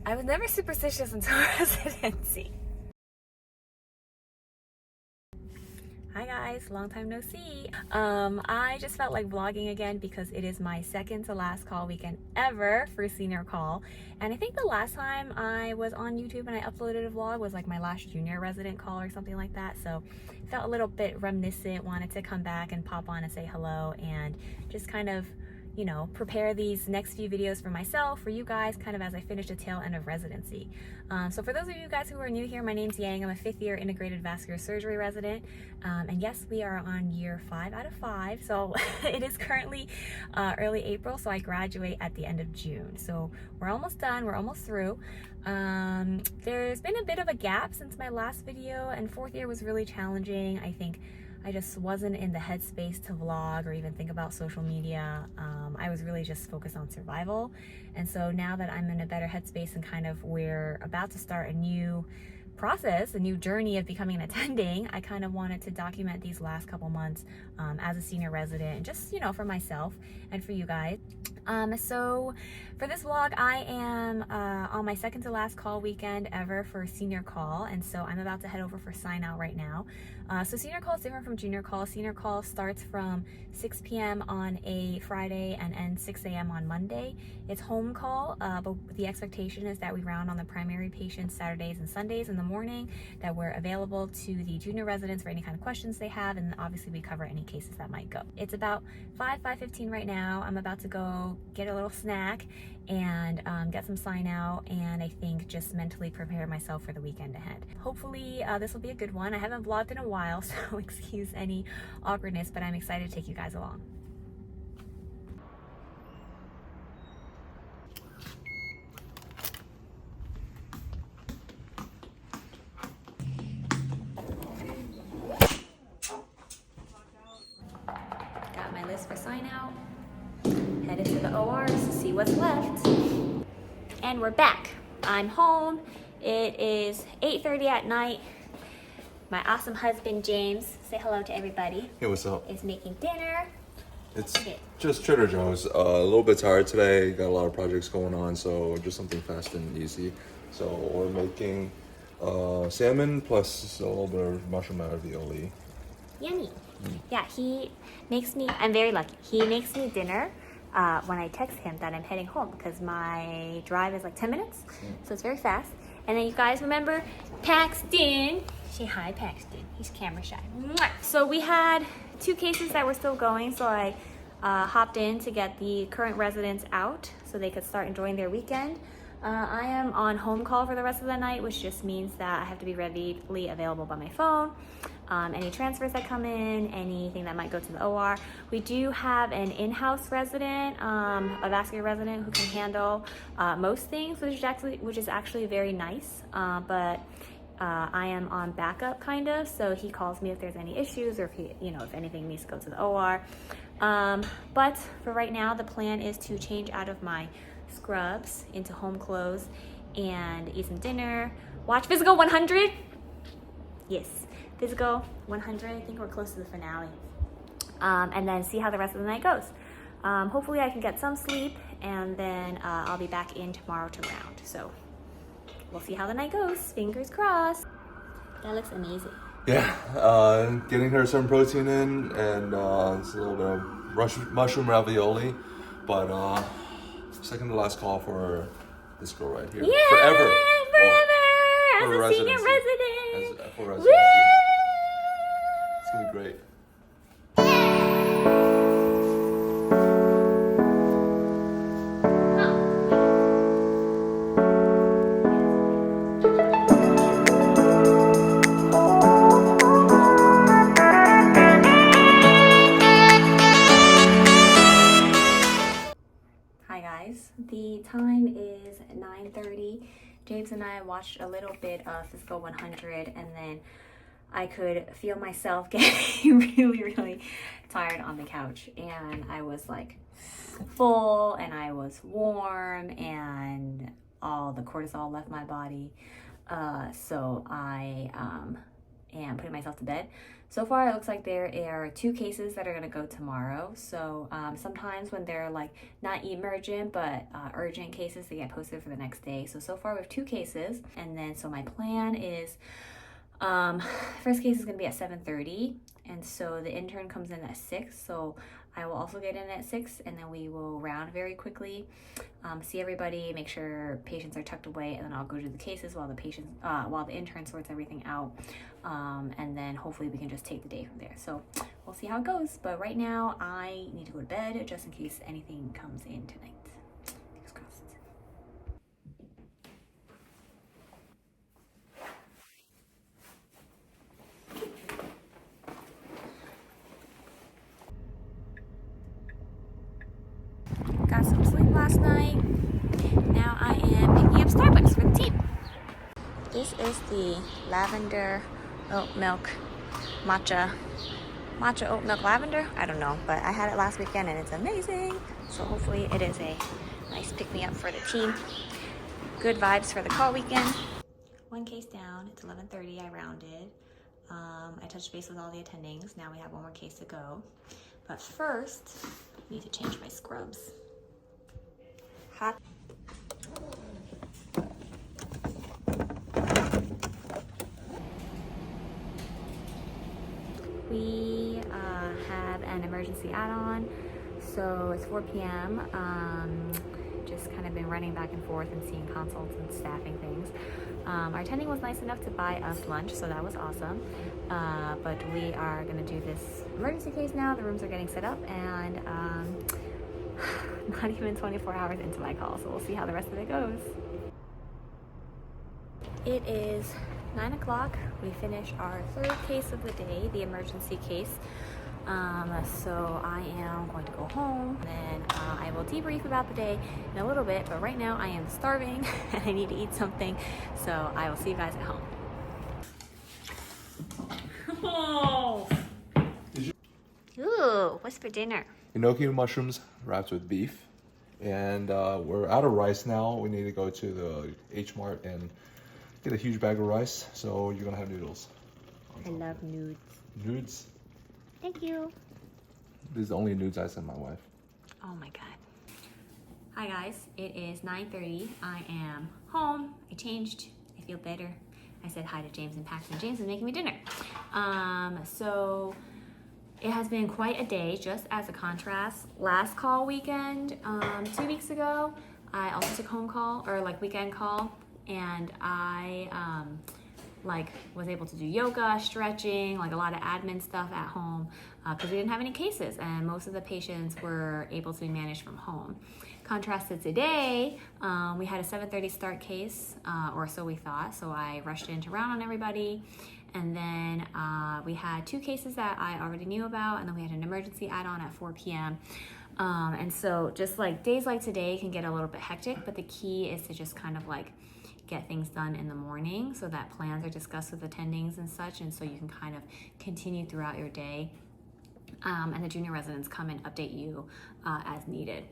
I was never superstitious until residency. Hi guys, long time no see. I just felt like vlogging again because it is my second to last call weekend ever for senior call. And I think the last time I was on YouTube and I uploaded a vlog was like my last junior resident call or something like that. So it felt a little bit reminiscent, wanted to come back and pop on and say hello and just kind of, you know, prepare these next few videos for myself, for you guys, kind of as I finish the tail end of residency. So for those of you guys who are new here, my name's Yang. I'm a 5th year integrated vascular surgery resident. And yes, we are on year 5 out of 5. So it is currently early April, so I graduate at the end of June. So we're almost done, we're almost through. There's been a bit of a gap since my last video, and 4th year was really challenging. I think I just wasn't in the headspace to vlog or even think about social media. I was really just focused on survival. And so now that I'm in a better headspace and kind of we're about to start a new process, a new journey of becoming an attending, I kind of wanted to document these last couple months as a senior resident, and just, you know, for myself and for you guys. So for this vlog, I am on my second to last call weekend ever for senior call, and so I'm about to head over for sign out right now. So senior call is different from junior call. Senior call starts from 6 p.m. on a Friday and ends 6 a.m. on Monday. It's home call, but the expectation is that we round on the primary patients Saturdays and Sundays in the morning, that we're available to the junior residents for any kind of questions they have, and obviously we cover any cases that might go. It's about 5:15 right now. I'm about to go get a little snack and get some sign out, and I think just mentally prepare myself for the weekend ahead. Hopefully this will be a good one. I haven't vlogged in a while, so excuse any awkwardness, but I'm excited to take you guys along. Got my list for sign out. Headed to the ORs to see what's left. And we're back. I'm home. It is 8:30 at night. My awesome husband, James, say hello to everybody. Hey, what's up? Is making dinner. It's just Trader Joe's. A little bit tired today. Got a lot of projects going on, so just something fast and easy. So we're making salmon plus a little bit of mushroom ravioli. Yummy. Yeah, he makes me, I'm very lucky. He makes me dinner when I text him that I'm heading home, because my drive is like 10 minutes. So it's very fast. And then you guys remember Paxton. Say hi, Paxton. He's camera shy. Mwah! So we had 2 cases that were still going, so I hopped in to get the current residents out so they could start enjoying their weekend. I am on home call for the rest of the night, which just means that I have to be readily available by my phone. Any transfers that come in, anything that might go to the OR. We do have an in-house resident, a vascular resident who can handle most things, which is actually very nice. But I am on backup kind of, so he calls me if there's any issues or if he, you know, if anything needs to go to the OR. But for right now, the plan is to change out of my scrubs into home clothes and eat some dinner, watch Physical 100. Yes, Physical 100. I think we're close to the finale. And then see how the rest of the night goes. Hopefully I can get some sleep, and then I'll be back in tomorrow to round. So we'll see how the night goes. Fingers crossed. That looks amazing. Yeah, getting her some protein in, and it's a little bit of mushroom ravioli. But second to last call for this girl right here. Yeah, forever. As a senior resident. For residency. It's gonna be great. Hi guys, the time is 9:30. James and I watched a little bit of Physical 100, and then I could feel myself getting really tired on the couch, and I was like full and I was warm and all the cortisol left my body. So I and putting myself to bed. So far, it looks like there are 2 cases that are gonna go tomorrow. So sometimes when they're like not emergent, but urgent cases, they get posted for the next day. So far we have 2 cases. And then, so my plan is, first case is gonna be at 7:30. And so the intern comes in at 6. So I will also get in at 6, and then we will round very quickly, see everybody, make sure patients are tucked away, and then I'll go do the cases while the intern sorts everything out, and then hopefully we can just take the day from there. So we'll see how it goes. But right now I need to go to bed just in case anything comes in tonight. Fingers crossed. Got some sleep last night. Now I am picking up Starbucks for the team. This is the lavender oat milk matcha oat milk lavender. I don't know, but I had it last weekend and it's amazing. So hopefully it is a nice pick-me-up for the team. Good vibes for the call weekend. 1 case down. It's 11:30. I rounded. I touched base with all the attendings. Now we have 1 more case to go. But first, I need to change my scrubs. Hot. We have an emergency add-on, so it's 4 p.m. Just kind of been running back and forth and seeing consults and staffing things. Our attending was nice enough to buy us lunch, so that was awesome. But we are going to do this emergency case now. The rooms are getting set up, and not even 24 hours into my call, so we'll see how the rest of it goes. It is 9 o'clock. We finished our 3rd case of the day, the emergency case. So I am going to go home, and then I will debrief about the day in a little bit, but right now I am starving and I need to eat something, so I will see you guys at home. Oh. Ooh, what's for dinner? Enoki mushrooms wrapped with beef. And we're out of rice now. We need to go to the H Mart and get a huge bag of rice. So you're gonna have noodles. I love nudes. Nudes? Thank you. This is the only nudes I sent my wife. Oh my God. Hi guys, it is 9:30. I am home. I changed. I feel better. I said hi to James and Paxton. James is making me dinner. So it has been quite a day, just as a contrast. Last call weekend, 2 weeks ago, I also took home call, or like weekend call, and I was able to do yoga, stretching, like a lot of admin stuff at home, because we didn't have any cases, and most of the patients were able to be managed from home. Contrasted today, we had a 7:30 start case, or so we thought, so I rushed in to round on everybody. And then we had 2 cases that I already knew about, and then we had an emergency add-on at 4 p.m. And so just like days like today can get a little bit hectic, but the key is to just kind of like get things done in the morning so that plans are discussed with attendings and such, and so you can kind of continue throughout your day. And the junior residents come and update you as needed.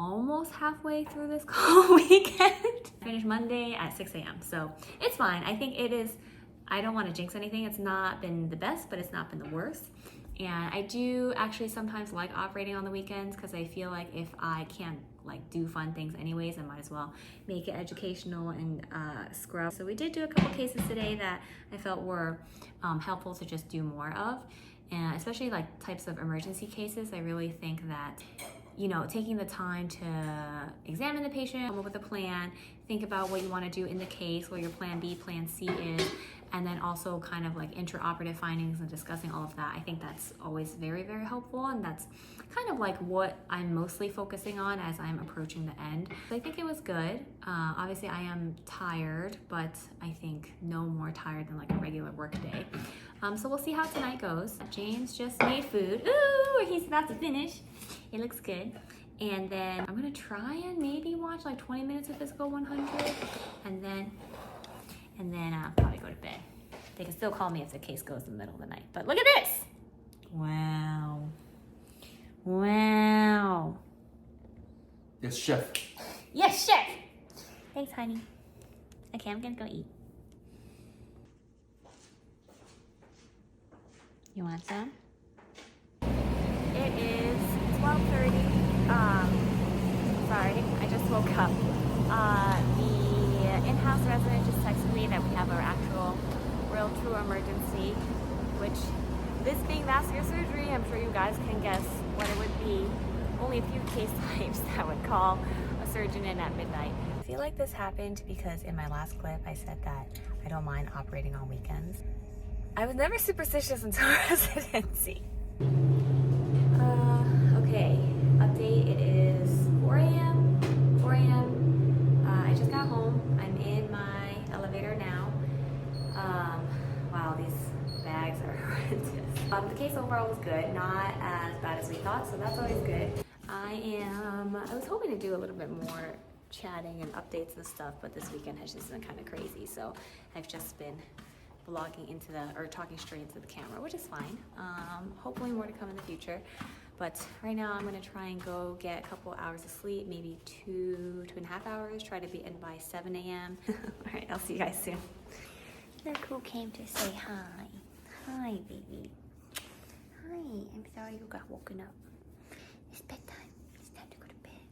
Almost halfway through this call weekend. Finished Monday at 6 a.m. So it's fine. I think it is, I don't want to jinx anything. It's not been the best, but it's not been the worst. And I do actually sometimes like operating on the weekends, because I feel like if I can't like do fun things anyways, I might as well make it educational and scrub. So we did do a couple cases today that I felt were helpful to just do more of. And especially like types of emergency cases, I really think that, you know, taking the time to examine the patient, come up with a plan, think about what you want to do in the case, what your plan B, plan C is, and then also kind of like intraoperative findings and discussing all of that. I think that's always very, very helpful, and that's kind of like what I'm mostly focusing on as I'm approaching the end. So I think it was good. Obviously I am tired, but I think no more tired than like a regular work day. So we'll see how tonight goes. James just made food. Ooh, he's about to finish. It looks good. And then I'm gonna try and maybe watch like 20 minutes of Physical 100, and then probably go to bed. They can still call me if the case goes in the middle of the night. But look at this! Wow. Wow. Yes, chef. Yes, chef! Thanks, honey. Okay, I'm gonna go eat. You want some? It is 12:30. Sorry, I just woke up. The in-house resident just texted me that we have our actual real true emergency, which this being vascular surgery, I'm sure you guys can guess what it would be. Only a few case types that would call a surgeon in at midnight. I feel like this happened because in my last clip I said that I don't mind operating on weekends. I was never superstitious until residency. Okay, update, it is 4 a.m. I just got home. I'm in my elevator now. Wow, these bags are horrendous. The case overall was good, not as bad as we thought, so that's always good. I was hoping to do a little bit more chatting and updates and stuff, but this weekend has just been kind of crazy, so I've just been vlogging talking straight into the camera, which is fine. Hopefully more to come in the future. But right now I'm gonna try and go get a couple hours of sleep, maybe 2.5 hours, try to be in by 7 a.m. All right, I'll see you guys soon. Look who came to say hi. Hi, baby. Hi, I'm sorry you got woken up. It's bedtime, it's time to go to bed.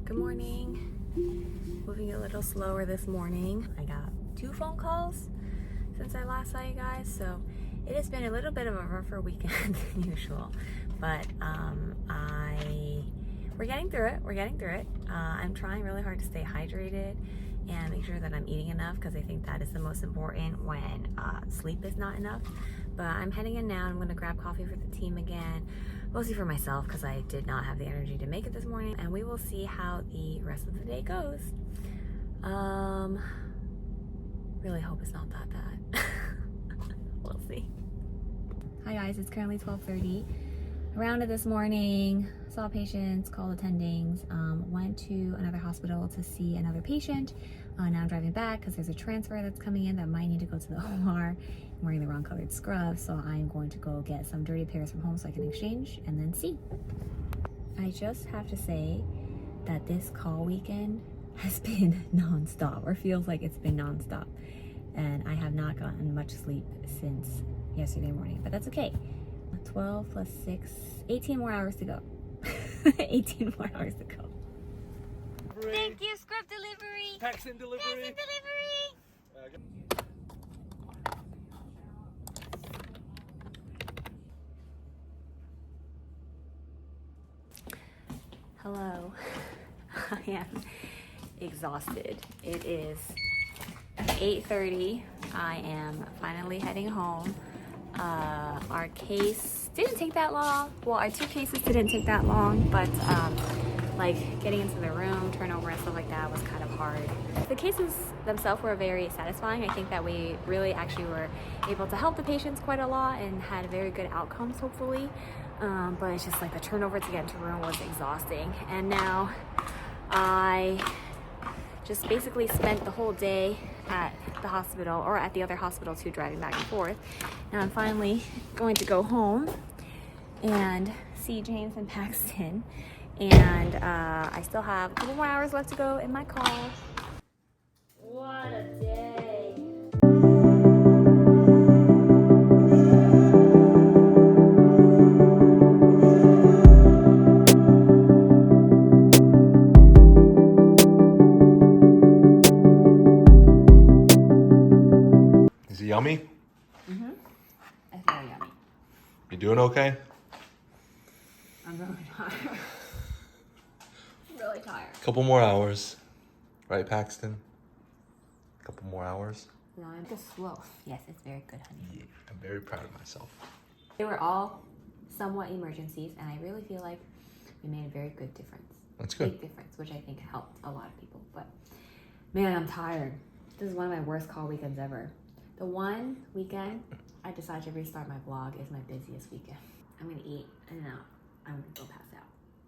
Good morning. Moving a little slower this morning. I got 2 phone calls since I last saw you guys, so it has been a little bit of a rougher weekend than usual, but we're getting through it. I'm trying really hard to stay hydrated and make sure that I'm eating enough, because I think that is the most important when sleep is not enough. But I'm heading in now. I'm going to grab coffee for the team again, mostly for myself because I did not have the energy to make it this morning, and we will see how the rest of the day goes. Really hope it's not that bad. We'll see. Hi guys, it's currently 12:30. Rounded this morning, saw patients, called attendings, went to another hospital to see another patient. Now I'm driving back because there's a transfer that's coming in that might need to go to the OR. I'm wearing the wrong colored scrub, so I'm going to go get some dirty pairs from home so I can exchange and then see. I just have to say that this call weekend has been non-stop, or feels like it's been non-stop. And I have not gotten much sleep since yesterday morning, but that's okay. 12 plus 6, 18 more hours to go. 18 more hours to go. Thank you, scrub delivery. Paxton delivery. Paxton delivery. Hello. I am exhausted. It is 8:30. I am finally heading home. Our case didn't take that long. Well, our 2 cases didn't take that long, but like getting into the room, turnover and stuff like that was kind of hard. The cases themselves were very satisfying. I think that we really actually were able to help the patients quite a lot and had very good outcomes, hopefully. But it's just like the turnover to get into the room was exhausting. And now I just basically spent the whole day at the hospital, or at the other hospital too, driving back and forth. Now I'm finally going to go home and see James and Paxton, and I still have a couple more hours left to go in my car. What a day. Is it yummy? Mm-hmm. It's very yummy. You doing okay? I'm really tired. Really tired. Couple more hours. Right, Paxton? Couple more hours. No, I'm just slow. Yes, it's very good, honey. Yeah, I'm very proud of myself. They were all somewhat emergencies, and I really feel like we made a very good difference. That's good. Big difference, which I think helped a lot of people. But man, I'm tired. This is one of my worst call weekends ever. The one weekend I decided to restart my vlog is my busiest weekend. I'm gonna eat and then I'm gonna go pass out.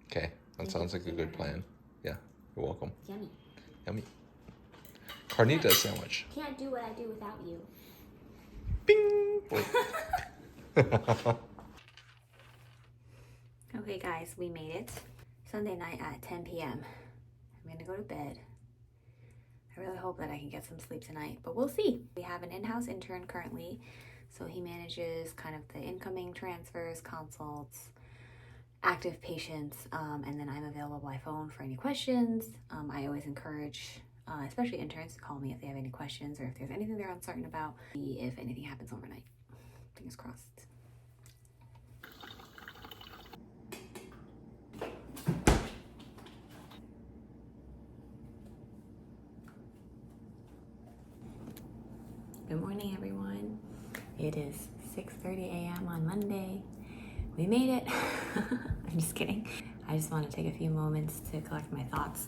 Okay, that sounds like a good plan. Yeah, you're welcome. Yummy. Yummy. Carnita sandwich. Can't do what I do without you. Bing! Wait. Okay guys, we made it. Sunday night at 10 p.m. I'm gonna go to bed. I really hope that I can get some sleep tonight, but we'll see. We have an in-house intern currently, so he manages kind of the incoming transfers, consults, active patients, and then I'm available by phone for any questions. I always encourage, especially interns, to call me if they have any questions or if there's anything they're uncertain about, see if anything happens overnight. Fingers crossed. Good morning, everyone. It is 6:30 a.m. on Monday. We made it. I'm just kidding. I just want to take a few moments to collect my thoughts.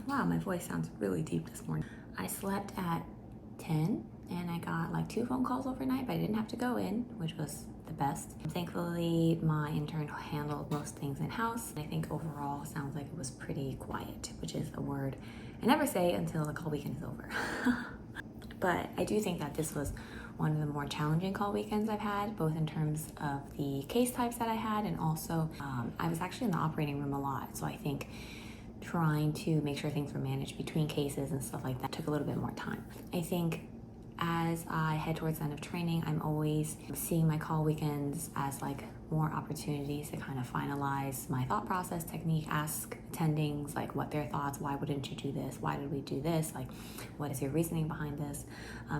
Wow, my voice sounds really deep this morning. I slept at 10 and I got like 2 phone calls overnight, but I didn't have to go in, which was the best. Thankfully, my intern handled most things in-house. I think overall sounds like it was pretty quiet, which is a word I never say until the call weekend is over. But I do think that this was one of the more challenging call weekends I've had, both in terms of the case types that I had, and also I was actually in the operating room a lot. So I think trying to make sure things were managed between cases and stuff like that took a little bit more time. I think as I head towards the end of training, I'm always seeing my call weekends as like more opportunities to kind of finalize my thought process, technique, ask attendings like what their thoughts, why wouldn't you do this, why did we do this, like what is your reasoning behind this,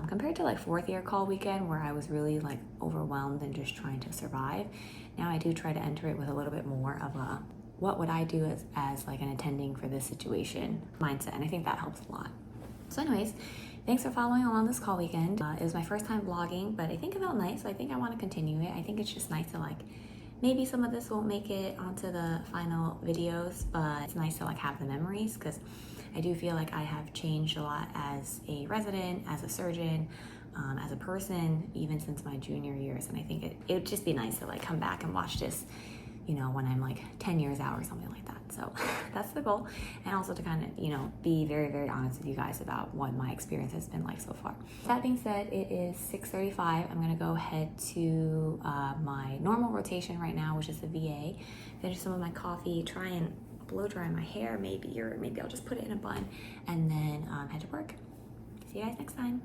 compared to like 4th year call weekend where I was really like overwhelmed and just trying to survive. Now I do try to enter it with a little bit more of a what would I do as like an attending for this situation mindset, and I think that helps a lot. So anyways, thanks for following along this call weekend. It was my first time vlogging, but I think it felt nice, so I think I want to continue it. I think it's just nice to like, maybe some of this won't make it onto the final videos, but it's nice to like have the memories, because I do feel like I have changed a lot as a resident, as a surgeon, as a person, even since my junior years. And I think it would just be nice to like come back and watch this, you know, when I'm like 10 years out or something like that. So that's the goal. And also to kind of, you know, be very, very honest with you guys about what my experience has been like so far. That being said, it is 6:35. I'm gonna go ahead to my normal rotation right now, which is the VA. Finish some of my coffee, try and blow dry my hair maybe, or maybe I'll just put it in a bun, and then head to work. See you guys next time.